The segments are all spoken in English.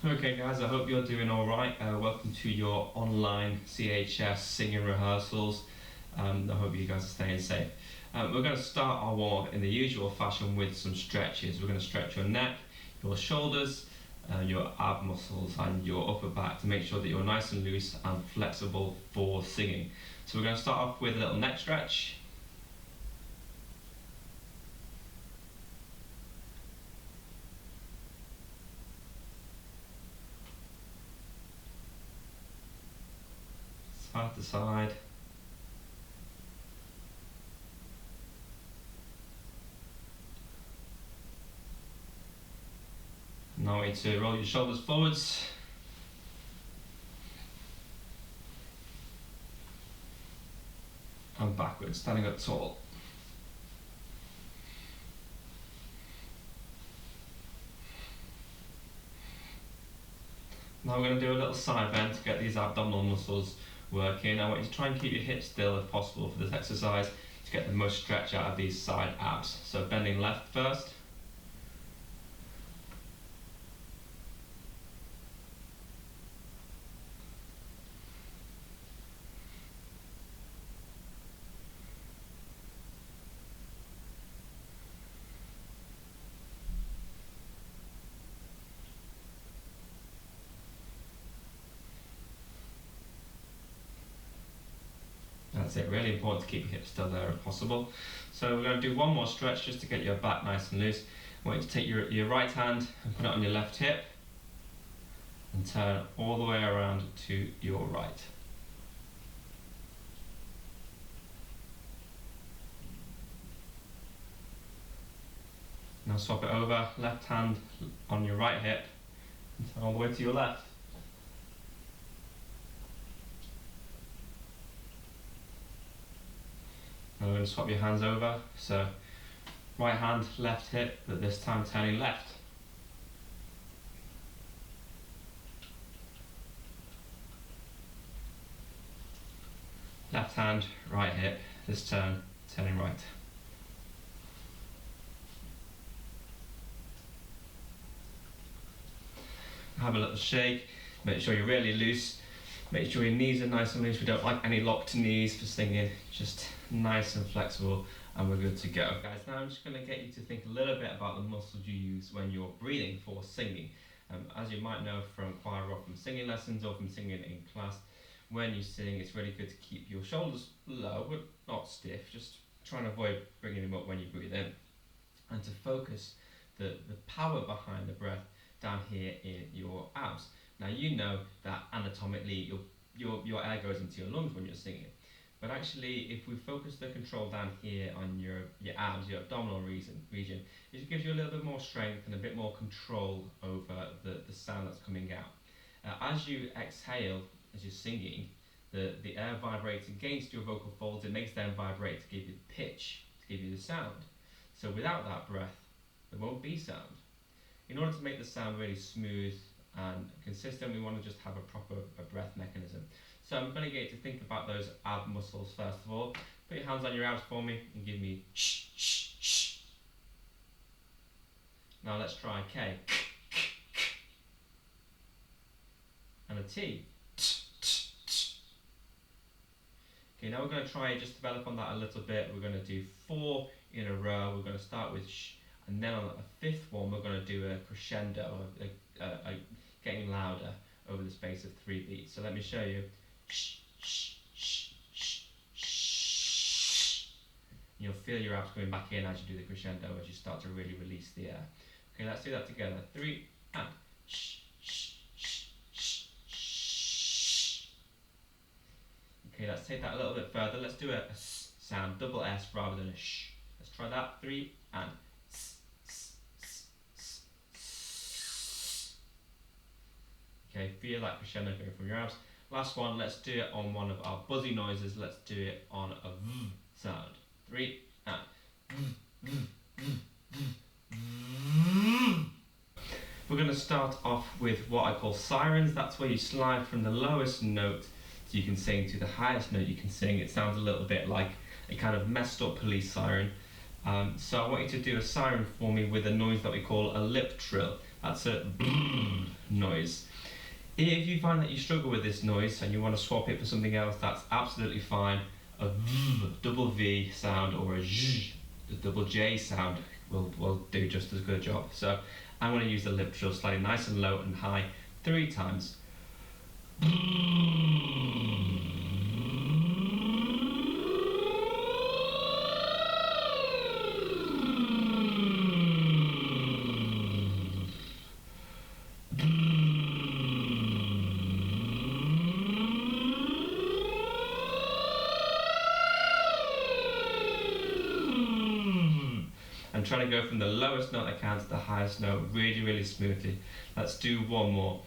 Okay guys, I hope you're doing alright. Welcome to your online CHS singing rehearsals. I hope you guys are staying safe. We're going to start our warm-up in the usual fashion with some stretches. We're going to stretch your neck, your shoulders, your ab muscles and your upper back to make sure that you're nice and loose and flexible for singing. So we're going to start off with a little neck stretch. Side to side. Now I want you to roll your shoulders forwards. And backwards, standing up tall. Now we're going to do a little side bend to get these abdominal muscles working. I want you to try and keep your hips still if possible for this exercise to get the most stretch out of these side abs. So bending left first. That's it, really important to keep your hips still there if possible. So we're going to do one more stretch just to get your back nice and loose. I want you to take your right hand and put it on your left hip and turn all the way around to your right. Now swap it over, left hand on your right hip and turn all the way to your left. Now we're going to swap your hands over, so right hand, left hip, but this time turning left. Left hand, right hip, this turn, turning right. Have a little shake, make sure you're really loose. Make sure your knees are nice and loose. We don't like any locked knees for singing, just nice and flexible, and we're good to go. Guys, now I'm just going to get you to think a little bit about the muscles you use when you're breathing for singing. As you might know from choir or from singing lessons or from singing in class, when you sing it's really good to keep your shoulders low, but not stiff, just trying to avoid bringing them up when you breathe in. And to focus the power behind the breath down here in your abs. Now you know that anatomically your air goes into your lungs when you're singing, but actually if we focus the control down here on your abs, your abdominal region, it just gives you a little bit more strength and a bit more control over the sound that's coming out. As you exhale, as you're singing, the air vibrates against your vocal folds, it makes them vibrate to give you pitch, to give you the sound. So without that breath, there won't be sound. In order to make the sound really smooth and consistent, we want to just have a proper breath mechanism. So I'm going to get you to think about those ab muscles first of all. Put your hands on your abs for me and give me shh, shh, shh. Now let's try K. And a T. Okay, now we're going to try just develop on that a little bit. We're going to do 4 in a row. We're going to start with shh. And then on a 5th one, we're going to do a crescendo, getting louder over the space of 3 beats. So let me show you. Shh, shh, shh, shh, shh. You'll feel your abs coming back in as you do the crescendo, as you start to really release the air. Okay, let's do that together. 3 and shh, shh, shh, shh, shh. Okay, let's take that a little bit further. Let's do a S sound, double S rather than a sh. Let's try that. 3 and okay, feel that crescendo going from your abs. Last one, let's do it on one of our buzzy noises. Let's do it on a V sound. 3 and we're going to start off with what I call sirens. That's where you slide from the lowest note you can sing to the highest note you can sing. It sounds a little bit like a kind of messed up police siren. So I want you to do a siren for me with a noise that we call a lip trill. That's a noise. If you find that you struggle with this noise and you want to swap it for something else, that's absolutely fine. A double V sound or a double J sound will do just as good a job. So I'm going to use the lip trill slightly nice and low and high 3 times. I'm trying to go from the lowest note I can to the highest note really, really smoothly. Let's do one more.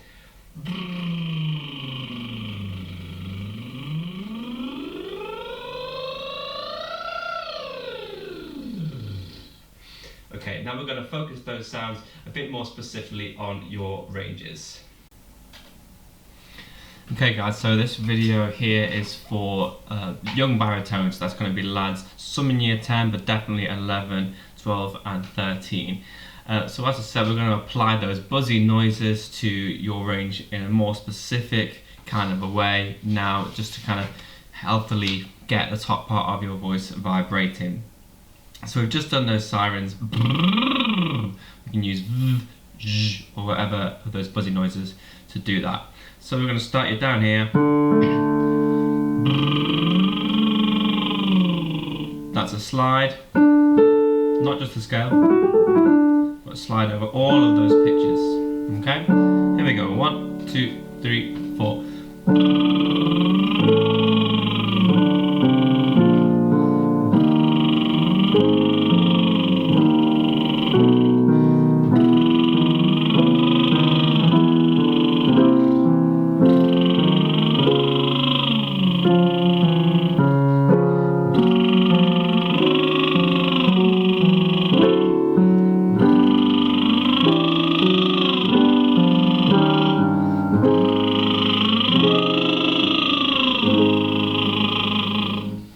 Okay, now we're going to focus those sounds a bit more specifically on your ranges. Okay guys, so this video here is for young baritones. That's going to be lads, some in year 10, but definitely 11, 12 and 13. So as I said, we're going to apply those buzzy noises to your range in a more specific kind of a way now, just to kind of healthily get the top part of your voice vibrating. So we've just done those sirens. We can use or whatever of those buzzy noises to do that. So we're going to start you down here. That's a slide, not just a scale, but a slide over all of those pitches. Okay, here we go. 1, 2, 3, 4.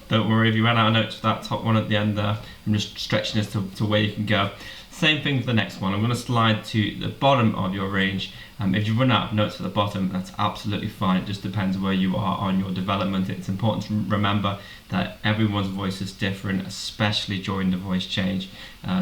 Don't worry if you ran out of notes for that top one at the end there. I'm just stretching this to where you can go. Same thing for the next one. I'm going to slide to the bottom of your range. If you run out of notes at the bottom, that's absolutely fine. It just depends where you are on your development. It's important to remember that everyone's voice is different, especially during the voice change.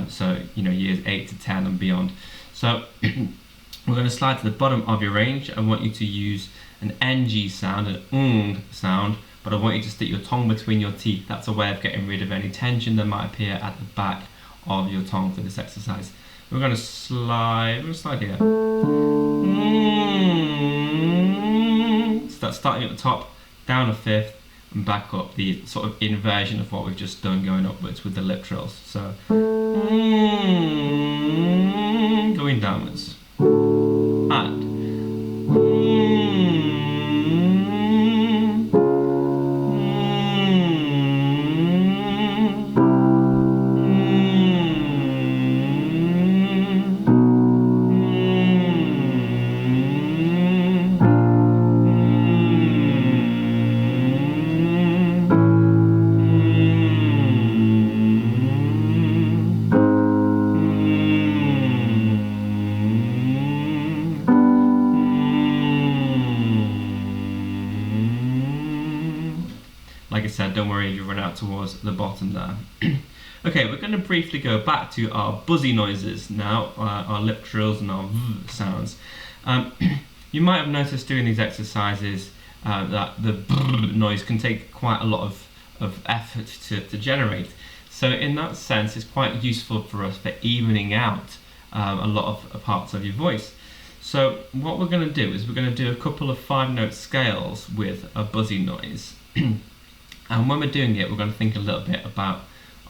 So, you know, years 8 to 10 and beyond. So we're going to slide to the bottom of your range. I want you to use an NG sound, an sound, but I want you to stick your tongue between your teeth. That's a way of getting rid of any tension that might appear at the back of your tongue for this exercise. We're going to slide here. So that's starting at the top, down a fifth, and back up, the sort of inversion of what we've just done going upwards with the lip trills. So going downwards. And like I said, don't worry if you run out towards the bottom there. Okay, we're going to briefly go back to our buzzy noises now, our lip trills and our v sounds. You might have noticed doing these exercises that the b noise can take quite a lot of effort to generate. So in that sense, it's quite useful for us for evening out a lot of parts of your voice. So what we're going to do is we're going to do a couple of 5-note scales with a buzzy noise. And when we're doing it, we're going to think a little bit about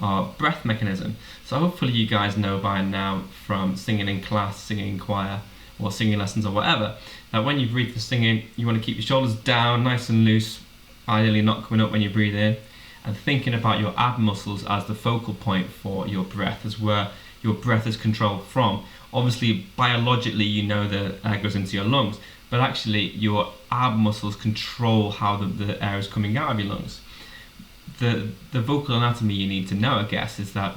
our breath mechanism. So hopefully you guys know by now from singing in class, singing in choir, or singing lessons or whatever, that when you breathe for singing, you want to keep your shoulders down, nice and loose, ideally not coming up when you breathe in, and thinking about your ab muscles as the focal point for your breath, as where your breath is controlled from. Obviously, biologically, you know the air goes into your lungs, but actually your ab muscles control how the air is coming out of your lungs. The vocal anatomy you need to know, I guess, is that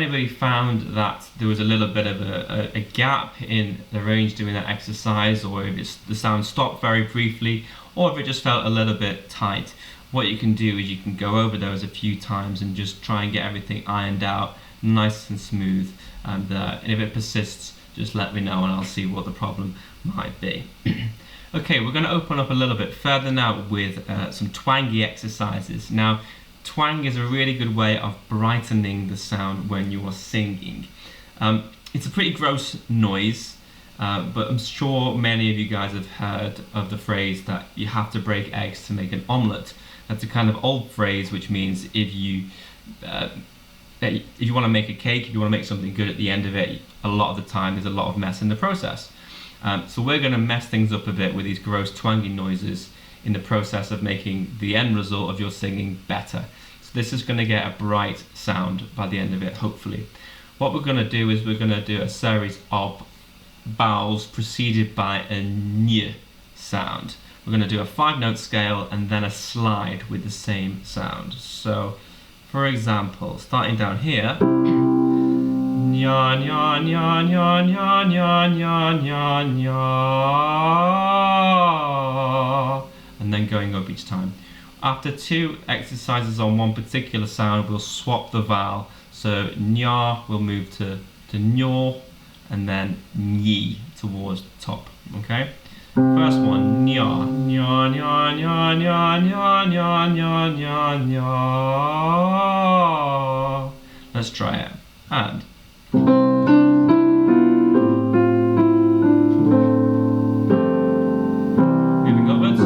anybody found that there was a little bit of a gap in the range doing that exercise, or if the sound stopped very briefly, or if it just felt a little bit tight, what you can do is you can go over those a few times and just try and get everything ironed out nice and smooth, and if it persists, just let me know and I'll see what the problem might be. Okay, we're going to open up a little bit further now with some twangy exercises. Now, twang is a really good way of brightening the sound when you are singing. It's a pretty gross noise, but I'm sure many of you guys have heard of the phrase that you have to break eggs to make an omelette. That's a kind of old phrase which means if you want to make a cake, if you want to make something good at the end of it, a lot of the time there's a lot of mess in the process. So we're going to mess things up a bit with these gross twangy noises in the process of making the end result of your singing better. So this is going to get a bright sound by the end of it, hopefully. What we're going to do is we're going to do a series of vowels preceded by a ny sound. We're going to do a 5-note scale and then a slide with the same sound. So, for example, starting down here, nya nya nya nya nya nya nya nya nya, and then going up each time. After 2 exercises on one particular sound, we'll swap the vowel. So nya will move to nyo, and then nyi towards the top. Okay. First one, nya nya nya nya nya nya nya nya nya nya. Let's try it. And moving upwards.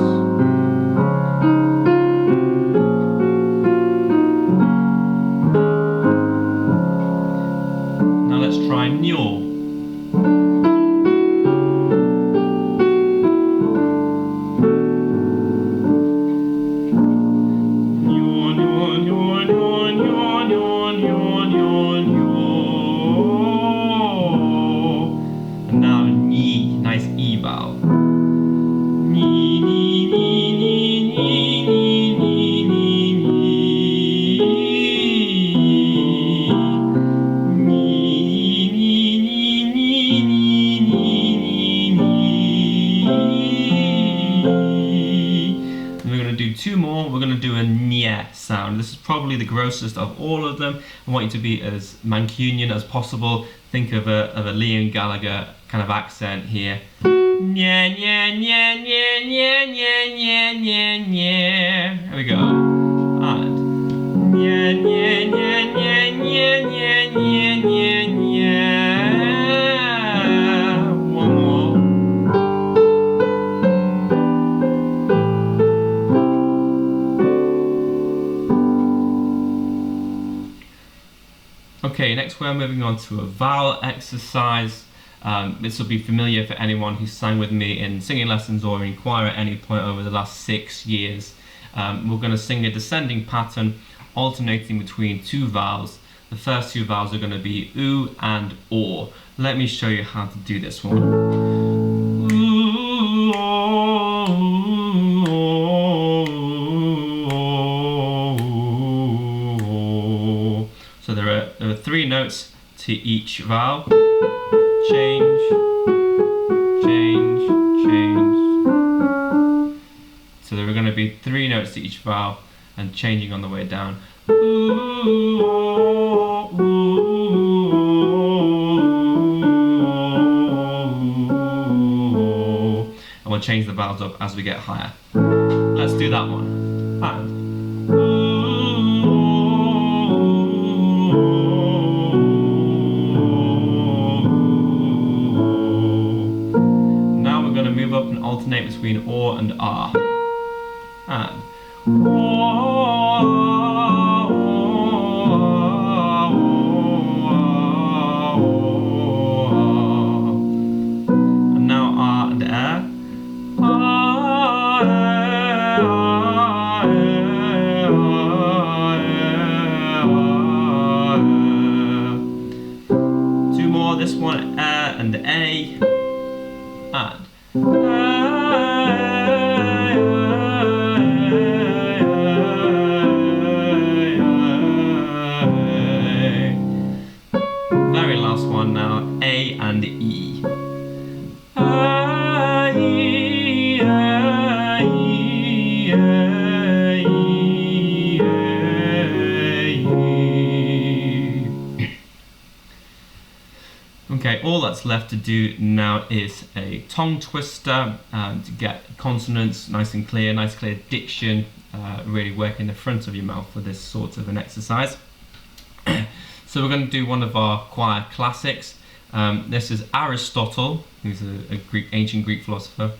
Now let's try nyo. Sound. This is probably the grossest of all of them. I want you to be as Mancunian as possible. Think of a Liam Gallagher kind of accent here. Nya nya nya nya nya nya nya nya nya. Here we go. And nya nya nya nya nya nya nya nya nya. One more. Okay, next we're moving on to a vowel exercise. This will be familiar for anyone who sang with me in singing lessons or in choir at any point over the last 6 years. We're going to sing a descending pattern, alternating between 2 vowels. The first 2 vowels are going to be oo and or. Let me show you how to do this one. Ooh, oh, ooh, oh. So there are 3 notes to each vowel. Change, change, change. So there are going to be 3 notes to each vowel and changing on the way down. Ooh, oh, ooh, oh. And we'll change the vowels up as we get higher. Let's do that one. And up and alternate between or and ah. And now ah and ah. Two more, this one and a. And on now, A and E. A, E, A, E, A, E, A, E. Okay, all that's left to do now is a tongue twister to get consonants nice and clear diction, really working the front of your mouth for this sort of an exercise. So we're going to do one of our choir classics. This is Aristotle, who's a ancient Greek philosopher.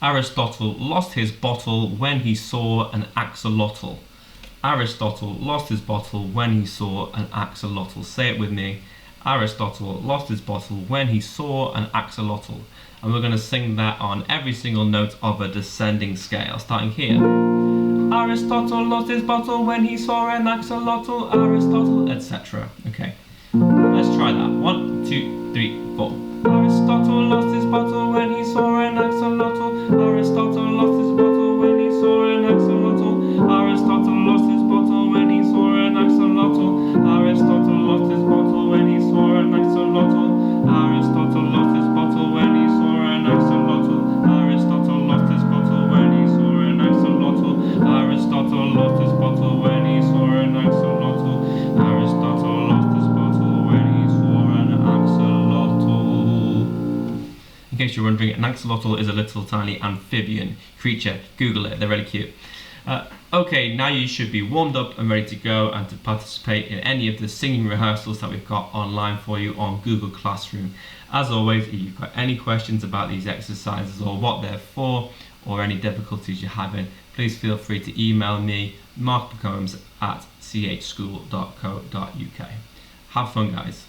Aristotle lost his bottle when he saw an axolotl. Aristotle lost his bottle when he saw an axolotl. Say it with me. Aristotle lost his bottle when he saw an axolotl. And we're going to sing that on every single note of a descending scale, starting here. Aristotle lost his bottle when he saw an axolotl, Aristotle, etc. Okay, let's try that. 1, 2, 3, 4. Aristotle lost his bottle when he saw an axolotl, Aristotle lost his bottle when he saw an axolotl, Aristotle lost his bottle when he saw an axolotl, Aristotle lost his bottle when he saw an axolotl, Aristotle lost his bottle when he saw an axolotl, Aristotle lost his bottle when he saw an axolotl, Aristotle lost his bottle when he saw an axolotl, Aristotle lost his bottle when he saw an axolotl. In case you're wondering, an axolotl is a little tiny amphibian creature. Google it, they're really cute. Okay, now you should be warmed up and ready to go and to participate in any of the singing rehearsals that we've got online for you on Google Classroom. As always, if you've got any questions about these exercises or what they're for, or any difficulties you're having, please feel free to email me, markmccombs@chschool.co.uk. Have fun, guys.